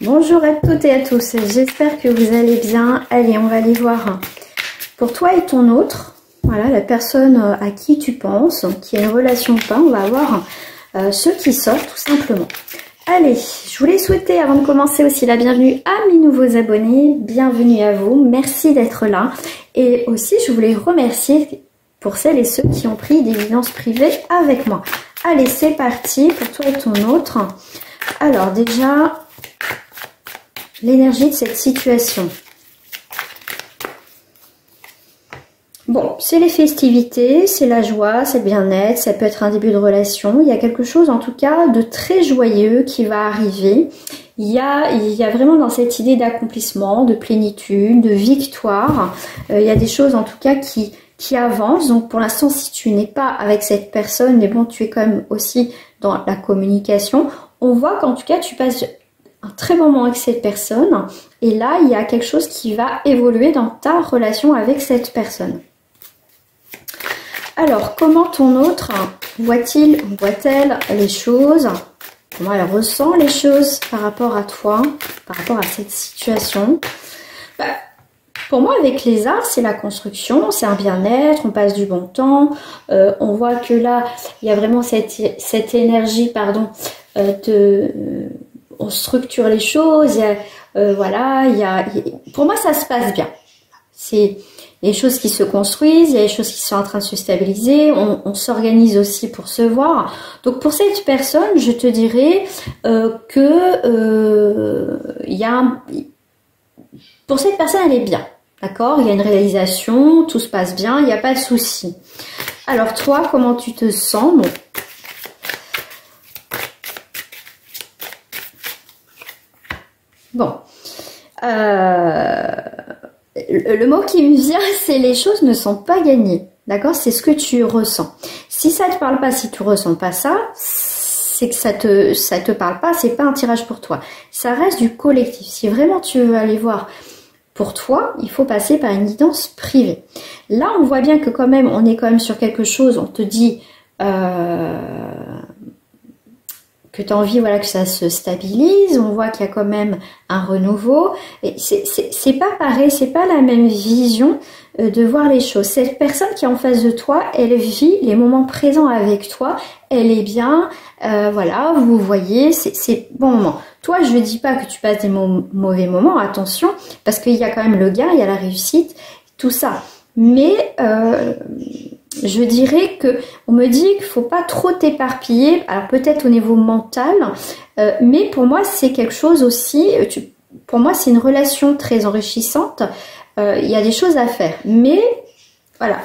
Bonjour à toutes et à tous, j'espère que vous allez bien. Allez, on va aller voir pour toi et ton autre, voilà, la personne à qui tu penses, qui a une relation ou pas, on va voir ceux qui sortent tout simplement. Allez, je voulais souhaiter avant de commencer aussi la bienvenue à mes nouveaux abonnés, bienvenue à vous, merci d'être là. Et aussi je voulais remercier pour celles et ceux qui ont pris des guidances privées avec moi. Allez, c'est parti pour toi et ton autre. Alors déjà, l'énergie de cette situation. Bon, c'est les festivités, c'est la joie, c'est le bien-être, ça peut être un début de relation. Il y a quelque chose en tout cas de très joyeux qui va arriver. Il y a vraiment dans cette idée d'accomplissement, de plénitude, de victoire. Il y a des choses en tout cas qui avancent. Donc pour l'instant, si tu n'es pas avec cette personne, mais bon, tu es quand même aussi dans la communication, on voit qu'en tout cas, tu passes un très bon moment avec cette personne. Et là, il y a quelque chose qui va évoluer dans ta relation avec cette personne. Alors, comment ton autre voit-il ou voit-elle les choses? Comment elle ressent les choses par rapport à toi, par rapport à cette situation? Pour moi, avec les arts, c'est la construction, c'est un bien-être, on passe du bon temps. On voit que là, il y a vraiment cette énergie, pardon, on structure les choses. Voilà, pour moi, ça se passe bien. C'est les choses qui se construisent, il y a les choses qui sont en train de se stabiliser, on s'organise aussi pour se voir. Donc pour cette personne, je te dirais pour cette personne, elle est bien, d'accord? Il y a une réalisation, tout se passe bien, il n'y a pas de souci. Alors toi, comment tu te sens? Bon. Le mot qui me vient, c'est les choses ne sont pas gagnées. D'accord? C'est ce que tu ressens. Si ça te parle pas, si tu ressens pas ça, c'est que ça te parle pas, c'est pas un tirage pour toi. Ça reste du collectif. Si vraiment tu veux aller voir pour toi, il faut passer par une guidance privée. Là, on voit bien que quand même, on est quand même sur quelque chose, on te dit que tu as envie, voilà, que ça se stabilise, on voit qu'il y a quand même un renouveau, et c'est pas pareil, c'est pas la même vision de voir les choses. Cette personne qui est en face de toi, elle vit les moments présents avec toi, elle est bien, voilà, vous voyez, c'est bon moment. Toi, je ne dis pas que tu passes des mauvais moments, attention, parce qu'il y a quand même le gain, il y a la réussite, tout ça, mais je dirais que on me dit qu'il faut pas trop t'éparpiller, alors peut-être au niveau mental, mais pour moi c'est quelque chose aussi, pour moi c'est une relation très enrichissante, il y a des choses à faire, mais voilà,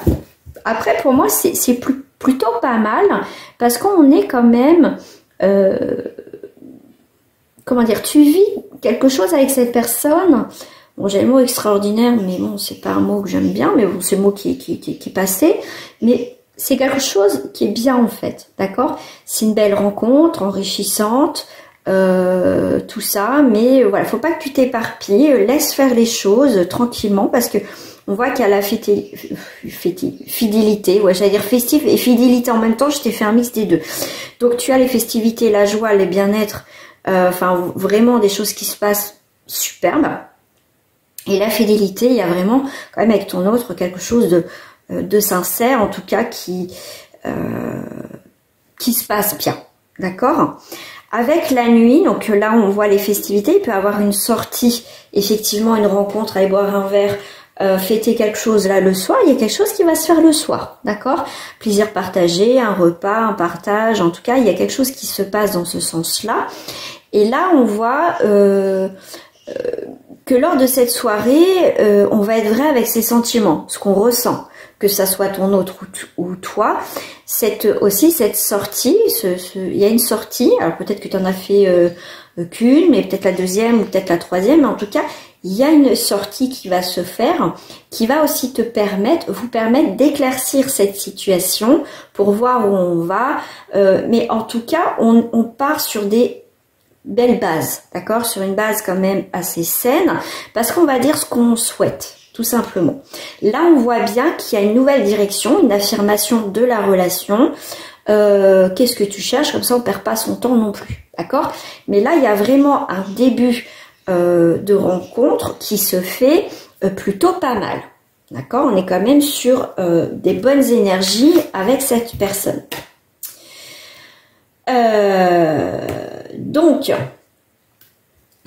après pour moi c'est plutôt pas mal, parce qu'on est quand même, comment dire, tu vis quelque chose avec cette personne. Bon, j'ai le mot extraordinaire, mais bon, c'est pas un mot que j'aime bien, mais bon, c'est le mot qui est passé. Mais c'est quelque chose qui est bien, en fait, d'accord? C'est une belle rencontre, enrichissante, tout ça, mais voilà, faut pas que tu t'éparpilles, laisse faire les choses tranquillement, parce que on voit qu'il y a la fidélité, ouais, j'allais dire festif et fidélité en même temps, je t'ai fait un mix des deux. Donc, tu as les festivités, la joie, le bien-être, enfin, vraiment des choses qui se passent superbes. Et la fidélité, il y a vraiment quand même avec ton autre quelque chose de sincère, en tout cas qui se passe bien, d'accord? Avec la nuit, donc là on voit les festivités, il peut y avoir une sortie, effectivement une rencontre, aller boire un verre, fêter quelque chose là le soir, il y a quelque chose qui va se faire le soir, d'accord? Plaisir partagé, un repas, un partage, en tout cas il y a quelque chose qui se passe dans ce sens-là. Et là on voit que lors de cette soirée, on va être vrai avec ses sentiments, ce qu'on ressent, que ça soit ton autre ou toi. Cette sortie, il y a une sortie, alors peut-être que tu en as fait qu'une, mais peut-être la deuxième ou peut-être la troisième, mais en tout cas, il y a une sortie qui va se faire, qui va aussi vous permettre d'éclaircir cette situation pour voir où on va, mais en tout cas, on part sur des belle base, d'accord, sur une base quand même assez saine, parce qu'on va dire ce qu'on souhaite, tout simplement. Là, on voit bien qu'il y a une nouvelle direction, une affirmation de la relation, qu'est-ce que tu cherches, comme ça on perd pas son temps non plus, d'accord? Mais là, il y a vraiment un début de rencontre qui se fait plutôt pas mal, d'accord? On est quand même sur des bonnes énergies avec cette personne. Donc,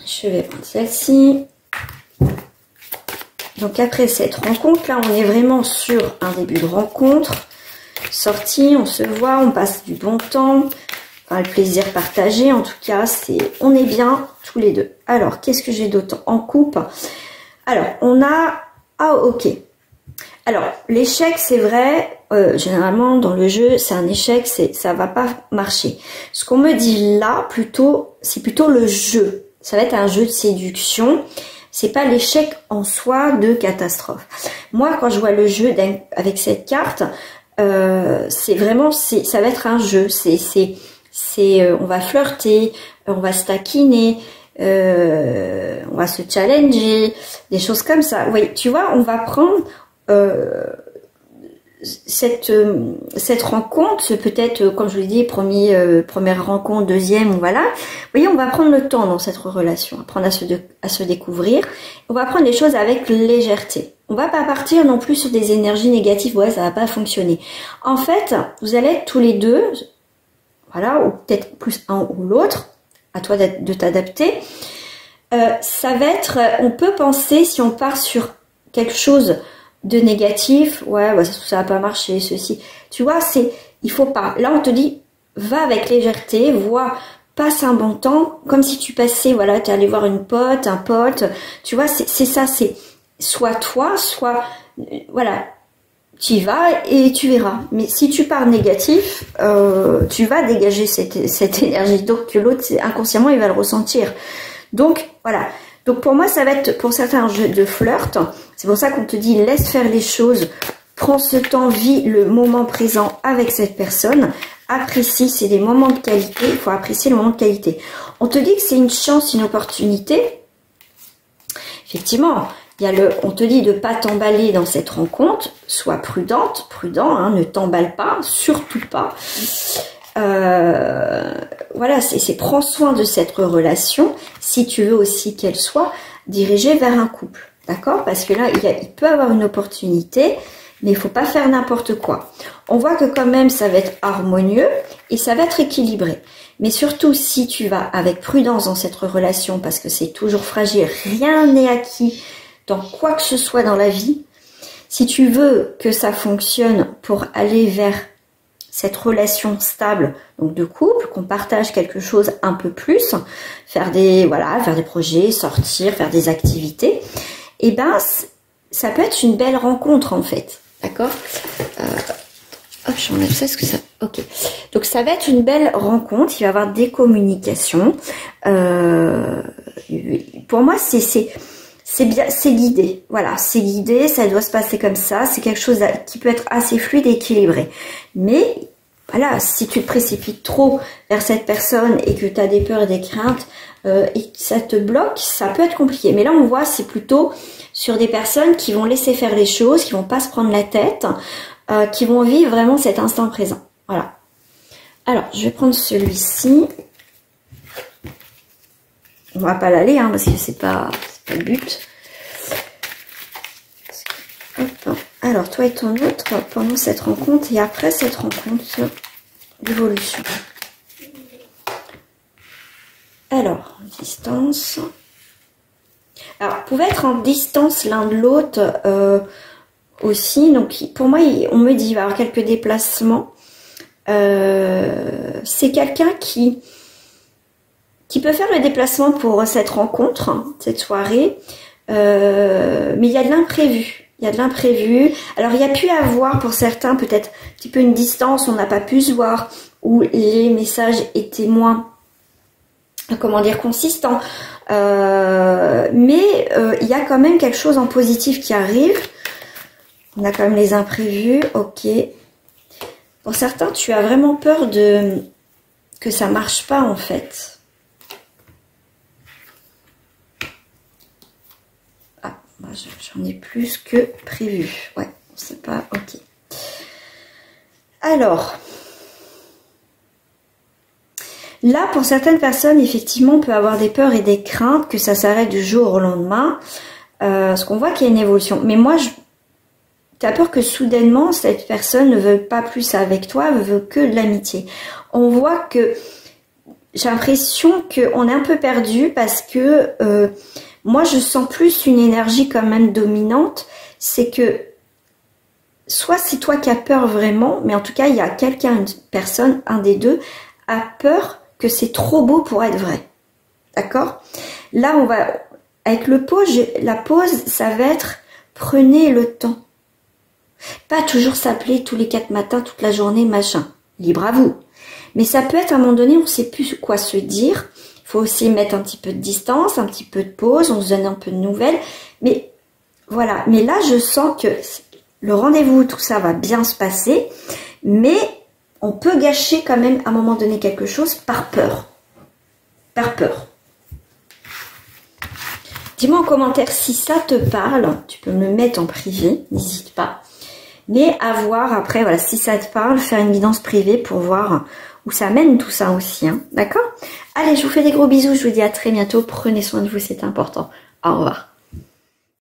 je vais prendre celle-ci. Donc après cette rencontre, là, on est vraiment sur un début de rencontre. Sortie, on se voit, on passe du bon temps. Enfin, le plaisir partagé, en tout cas, on est bien tous les deux. Alors, qu'est-ce que j'ai d'autre en couple? Alors, on a... Ah, ok. Alors, l'échec, c'est vrai, généralement, dans le jeu, c'est un échec, ça va pas marcher. Ce qu'on me dit là, c'est plutôt le jeu. Ça va être un jeu de séduction. C'est pas l'échec en soi de catastrophe. Moi, quand je vois le jeu avec cette carte, c'est vraiment, ça va être un jeu. On va flirter, on va se taquiner, on va se challenger, des choses comme ça. Oui, tu vois, on va prendre cette rencontre, peut-être, comme je vous l'ai dit, première rencontre, deuxième, voilà. Vous voyez, on va prendre le temps dans cette relation, apprendre à se découvrir. On va prendre les choses avec légèreté. On va pas partir non plus sur des énergies négatives, ouais, ça va pas fonctionner. En fait, vous allez être tous les deux, voilà, ou peut-être plus un ou l'autre, à toi de t'adapter. Ça va être, on peut penser, si on part sur quelque chose de négatif, ouais, bah, ça va pas marcher, ceci. Tu vois, il faut pas. Là, on te dit, va avec légèreté, passe un bon temps, comme si tu passais, voilà, tu es allé voir une pote, un pote. Tu vois, c'est ça, c'est soit toi, soit, voilà, tu y vas et tu verras. Mais si tu pars négatif, tu vas dégager cette énergie. Donc, l'autre, inconsciemment, il va le ressentir. Donc, voilà. Donc pour moi, ça va être pour certains un jeu de flirt. C'est pour ça qu'on te dit laisse faire les choses, prends ce temps, vis le moment présent avec cette personne, apprécie, c'est des moments de qualité, il faut apprécier le moment de qualité. On te dit que c'est une chance, une opportunité. Effectivement, on te dit de ne pas t'emballer dans cette rencontre, sois prudent, hein, ne t'emballe pas, surtout pas. Voilà, c'est prends soin de cette relation si tu veux aussi qu'elle soit dirigée vers un couple, d'accord? Parce que là, il peut avoir une opportunité, mais il faut pas faire n'importe quoi. On voit que quand même, ça va être harmonieux et ça va être équilibré. Mais surtout, si tu vas avec prudence dans cette relation, parce que c'est toujours fragile, rien n'est acquis dans quoi que ce soit dans la vie. Si tu veux que ça fonctionne pour aller vers cette relation stable, donc de couple, qu'on partage quelque chose un peu plus, faire des projets, sortir, faire des activités, et ben ça peut être une belle rencontre en fait, d'accord? Hop, j'enlève ça, est-ce que ça... Ok. Donc ça va être une belle rencontre, il va y avoir des communications. Pour moi, c'est bien, c'est guidé. Voilà, c'est guidé, ça doit se passer comme ça. C'est quelque chose qui peut être assez fluide et équilibré. Mais voilà, si tu te précipites trop vers cette personne et que tu as des peurs et des craintes et que ça te bloque, ça peut être compliqué. Mais là, on voit, c'est plutôt sur des personnes qui vont laisser faire les choses, qui vont pas se prendre la tête, qui vont vivre vraiment cet instant présent. Voilà. Alors, je vais prendre celui-ci. On va pas l'aller, hein, parce que c'est pas le but. Hop. Alors, toi et ton autre, pendant cette rencontre et après cette rencontre d'évolution. Alors, distance. Alors, vous pouvez être en distance l'un de l'autre aussi. Donc, pour moi, on me dit qu'il va y avoir quelques déplacements. C'est quelqu'un qui peut faire le déplacement pour cette rencontre, hein, cette soirée, mais il y a de l'imprévu. Il y a de l'imprévu. Alors, il y a pu avoir pour certains peut-être un petit peu une distance, on n'a pas pu se voir, ou les messages étaient moins, comment dire, consistants. Mais il y a quand même quelque chose en positif qui arrive. On a quand même les imprévus, ok. Pour certains, tu as vraiment peur que ça marche pas en fait. J'en ai plus que prévu. Ouais, c'est pas ok. Alors, Là, pour certaines personnes, effectivement, on peut avoir des peurs et des craintes que ça s'arrête du jour au lendemain. Parce qu'on voit qu'il y a une évolution. Mais moi, t'as peur que soudainement, cette personne ne veut pas plus avec toi, veut que de l'amitié. On voit que j'ai l'impression qu'on est un peu perdu parce que moi, je sens plus une énergie quand même dominante. C'est que soit c'est toi qui as peur vraiment, mais en tout cas, il y a quelqu'un, une personne, un des deux, a peur que c'est trop beau pour être vrai. D'accord? Là, on va... Avec la pause, ça va être prenez le temps. Pas toujours s'appeler tous les 4 matins, toute la journée, machin. Libre à vous. Mais ça peut être à un moment donné, on ne sait plus quoi se dire. Il faut aussi mettre un petit peu de distance, un petit peu de pause, on se donne un peu de nouvelles. Mais voilà. Mais là, je sens que le rendez-vous, tout ça va bien se passer. Mais on peut gâcher quand même à un moment donné quelque chose par peur. Par peur. Dis-moi en commentaire si ça te parle. Tu peux me le mettre en privé, n'hésite pas. Mais à voir après, voilà, si ça te parle, faire une guidance privée pour voir où ça mène tout ça aussi. Hein, d'accord? Allez, je vous fais des gros bisous. Je vous dis à très bientôt. Prenez soin de vous, c'est important. Au revoir.